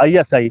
ISI,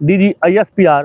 DG ISPR,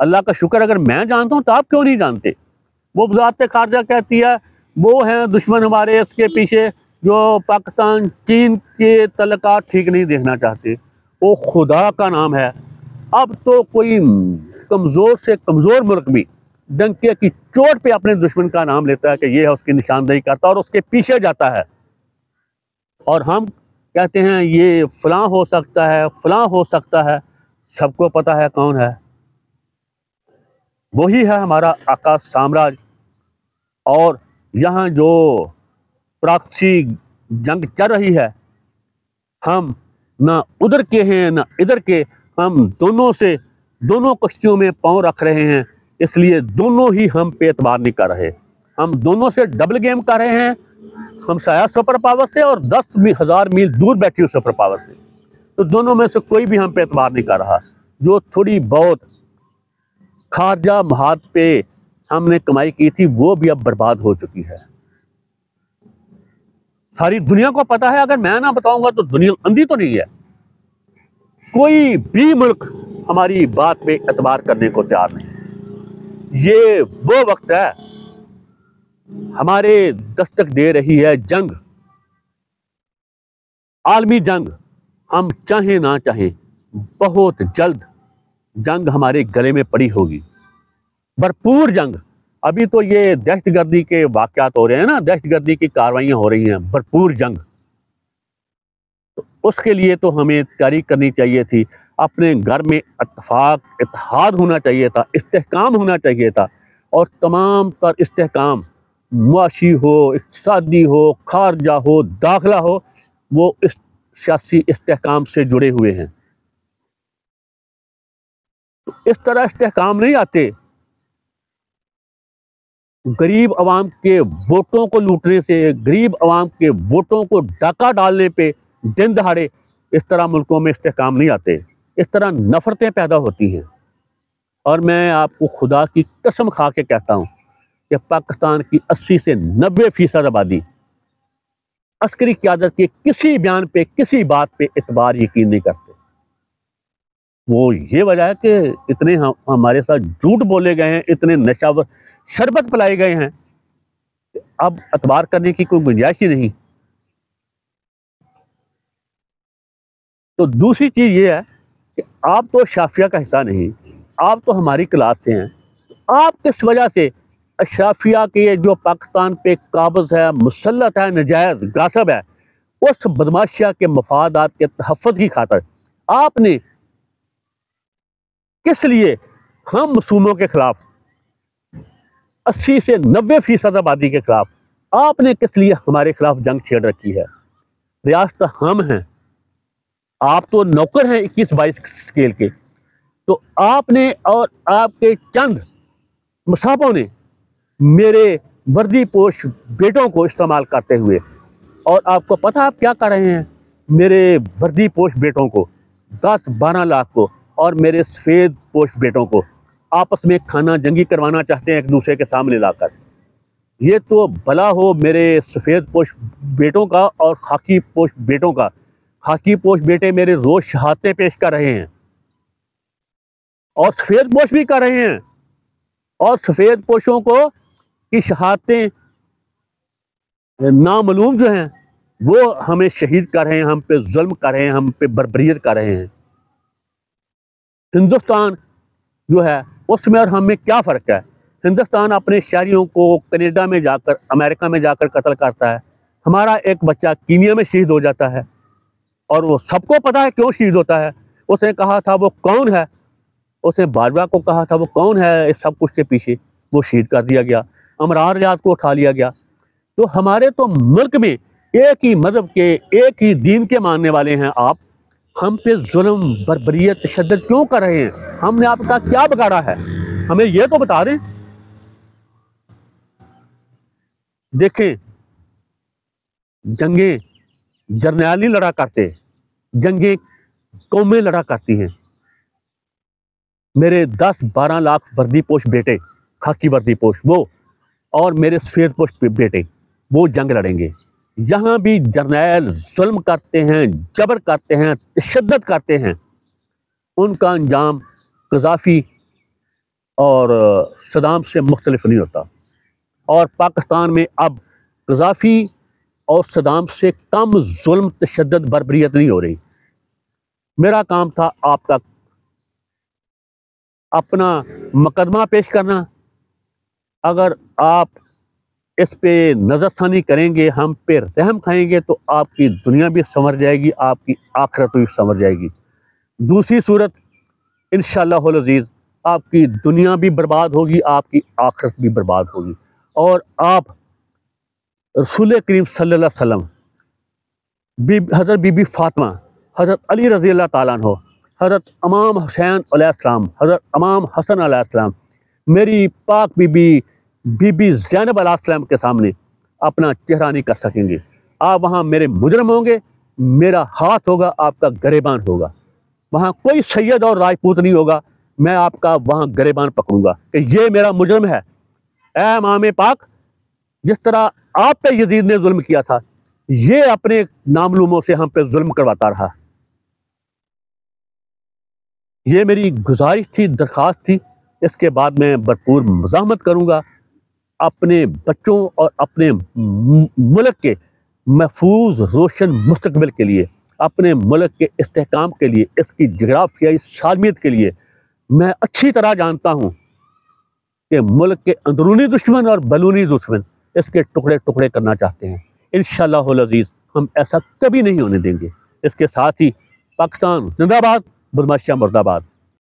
اللہ کا شکر اگر میں جانتا ہوں تو آپ کیوں نہیں جانتے؟ وہ وزارت خارجہ کہتی ہے وہ ہیں دشمن ہمارے، اس کے پیچھے جو پاکستان چین کے تعلقات ٹھیک نہیں دیکھنا چاہتے. وہ خدا کا نام ہے، اب تو کوئی کمزور سے کمزور ملک بھی ڈنکے کی چوٹ پہ اپنے دشمن کا نام لیتا ہے کہ یہ ہے، اس کی نشاندہی کرتا ہے اور اس کے پیچھے جاتا ہے. اور ہم کہتے ہیں یہ فلاں ہو سکتا ہے، فلاں ہو سکتا ہے. سب کو پتا ہے کون ہے، وہی ہے ہمارا آقا سامراج. اور یہاں جو پراکسی جنگ چل رہی ہے، ہم نہ ادھر کے ہیں نہ ادھر کے، ہم دونوں کشتیوں میں پاؤں رکھ رہے ہیں. اس لیے دونوں ہی ہم پہ اعتبار نہیں کر رہے. ہم دونوں سے ڈبل گیم کر رہے ہیں، ہمسایہ سپر پاور سے اور 10,000 میل دور بیٹھی ہوئی سپر پاور سے. تو دونوں میں سے کوئی بھی ہم پہ اعتبار نہیں کر رہا. جو تھوڑی بہت خارجہ محاذ پہ ہم نے کمائی کی تھی وہ بھی اب برباد ہو چکی ہے. ساری دنیا کو پتا ہے، اگر میں نہ بتاؤں گا تو دنیا اندھی تو نہیں ہے. کوئی بھی ملک ہماری بات پہ اعتبار کرنے کو تیار نہیں. یہ وہ وقت ہے، ہمارے دستک دے رہی ہے جنگ، عالمی جنگ. ہم چاہیں نہ چاہیں بہت جلد جنگ ہمارے گلے میں پڑی ہوگی، بھرپور جنگ. ابھی تو یہ دہشت گردی کے واقعات ہو رہے ہیں نا، دہشت گردی کی کاروائیاں ہو رہی ہیں، بھرپور جنگ. تو اس کے لیے تو ہمیں تیاری کرنی چاہیے تھی. اپنے گھر میں اتفاق اتحاد ہونا چاہیے تھا، استحکام ہونا چاہیے تھا. اور تمام تر استحکام، معاشی ہو، اقتصادی ہو، خارجہ ہو، داخلہ ہو، وہ اس سیاسی استحکام سے جڑے ہوئے ہیں. اس طرح استحکام نہیں آتے. غریب عوام کے ووٹوں کو لوٹنے سے، غریب عوام کے ووٹوں کو ڈاکہ ڈالنے پہ دن دہاڑے اس طرح ملکوں میں استحکام نہیں آتے. اس طرح نفرتیں پیدا ہوتی ہیں. اور میں آپ کو خدا کی قسم کھا کے کہتا ہوں کہ پاکستان کی 80 سے 90% آبادی عسکری قیادت کے کسی بیان پہ، کسی بات پہ اعتبار یقین نہیں کرتے. وہ یہ وجہ ہے کہ اتنے ہمارے ساتھ جھوٹ بولے گئے ہیں، اتنے نشہ شربت پلائے گئے ہیں، اب اعتبار کرنے کی کوئی گنجائش ہی نہیں. تو دوسری چیز یہ ہے کہ آپ تو اشرافیہ کا حصہ نہیں، آپ تو ہماری کلاس سے ہیں. آپ کس وجہ سے اشرافیہ کے جو پاکستان پہ قابض ہے، مسلط ہے، نجائز غاصب ہے، اس بدماشیہ کے مفادات کے تحفظ کی خاطر آپ نے کس لیے ہم معصوموں کے خلاف، 80 سے 90% آبادی کے خلاف آپ نے کس لیے ہمارے خلاف جنگ چھیڑ رکھی ہے؟ ریاست ہم ہیں، آپ تو نوکر ہیں 21-22 اسکیل کے. تو آپ نے اور آپ کے چند مصابوں نے میرے وردی پوش بیٹوں کو استعمال کرتے ہوئے، اور آپ کو پتہ آپ کیا کر رہے ہیں؟ میرے وردی پوش بیٹوں کو 10-12 لاکھ کو اور میرے سفید پوش بیٹوں کو آپس میں کھانا جنگی کروانا چاہتے ہیں ایک دوسرے کے سامنے لا کر. یہ تو بھلا ہو میرے سفید پوش بیٹوں کا اور خاکی پوش بیٹوں کا. خاکی پوش بیٹے میرے روز شہادتیں پیش کر رہے ہیں اور سفید پوش بھی کر رہے ہیں، اور سفید پوشوں کو کی شہادتیں نامعلوم جو ہیں وہ ہمیں شہید کر رہے ہیں، ہم پہ ظلم کر رہے ہیں، ہم پہ بربریت کر رہے ہیں. ہندوستان جو ہے اس میں اور ہم میں کیا فرق ہے؟ ہندوستان اپنے شہریوں کو کینیڈا میں جا کر، امریکہ میں جا کر قتل کرتا ہے. ہمارا ایک بچہ کینیا میں شہید ہو جاتا ہے، اور وہ سب کو پتا ہے کیوں شہید ہوتا ہے. اس نے کہا تھا وہ کون ہے، اس نے باجوہ کو کہا تھا وہ کون ہے اس سب کچھ کے پیچھے، وہ شہید کر دیا گیا. عمران ریاض کو اٹھا لیا گیا. تو ہمارے تو ملک میں ایک ہی مذہب کے، ایک ہی دین کے ماننے والے ہیں آپ، ہم پہ ظلم، بربریت، تشدد کیوں کر رہے ہیں؟ ہم نے آپ کا کیا بگاڑا ہے؟ ہمیں یہ تو بتا دیں. دیکھیں، جنگیں جرنیل نہیں لڑا کرتے، جنگیں قومیں لڑا کرتی ہیں. میرے 10-12 لاکھ وردی پوش بیٹے، خاکی وردی پوش وہ، اور میرے سفید پوش بیٹے، وہ جنگ لڑیں گے. یہاں بھی جرنیل ظلم کرتے ہیں، جبر کرتے ہیں، تشدد کرتے ہیں. ان کا انجام قذافی اور صدام سے مختلف نہیں ہوتا، اور پاکستان میں اب قذافی اور صدام سے کم ظلم، تشدد، بربریت نہیں ہو رہی۔ میرا کام تھا آپ تک اپنا مقدمہ پیش کرنا۔ اگر آپ اس پہ نظر ثانی کریں گے، ہم پہ رحم کھائیں گے، تو آپ کی دنیا بھی سنور جائے گی، آپ کی آخرت بھی سنور جائے گی۔ دوسری صورت انشاءاللہ العزیز آپ کی دنیا بھی برباد ہوگی، آپ کی آخرت بھی برباد ہوگی، اور آپ رسول کریم صلی اللہ علیہ وسلم، حضرت بی بی فاطمہ، حضرت علی رضی اللہ تعالیٰ عنہ، حضرت امام حسین علیہ السلام، حضرت امام حسن علیہ السلام، میری پاک بی بی زینب علیہ السلام کے سامنے اپنا چہرہ نہیں کر سکیں گے۔ آپ وہاں میرے مجرم ہوں گے، میرا ہاتھ ہوگا، آپ کا گریبان ہوگا۔ وہاں کوئی سید اور راجپوت نہیں ہوگا، میں آپ کا وہاں گریبان پکڑوں گا کہ یہ میرا مجرم ہے۔ اے امام پاک، جس طرح آپ پہ یزید نے ظلم کیا تھا، یہ اپنے ناملوموں سے ہم پہ ظلم کرواتا رہا۔ یہ میری گزارش تھی، درخواست تھی۔ اس کے بعد میں بھرپور مزاحمت کروں گا اپنے بچوں اور اپنے ملک کے محفوظ روشن مستقبل کے لیے، اپنے ملک کے استحکام کے لیے، اس کی جغرافیائی سالمیت کے لیے۔ میں اچھی طرح جانتا ہوں کہ ملک کے اندرونی دشمن اور بیرونی دشمن اس کے ٹکڑے ٹکڑے کرنا چاہتے ہیں۔ انشاءاللہ العزیز ہم ایسا کبھی نہیں ہونے دیں گے۔ اس کے ساتھ ہی پاکستان زندہ باد، بدماشیاں مردہ باد۔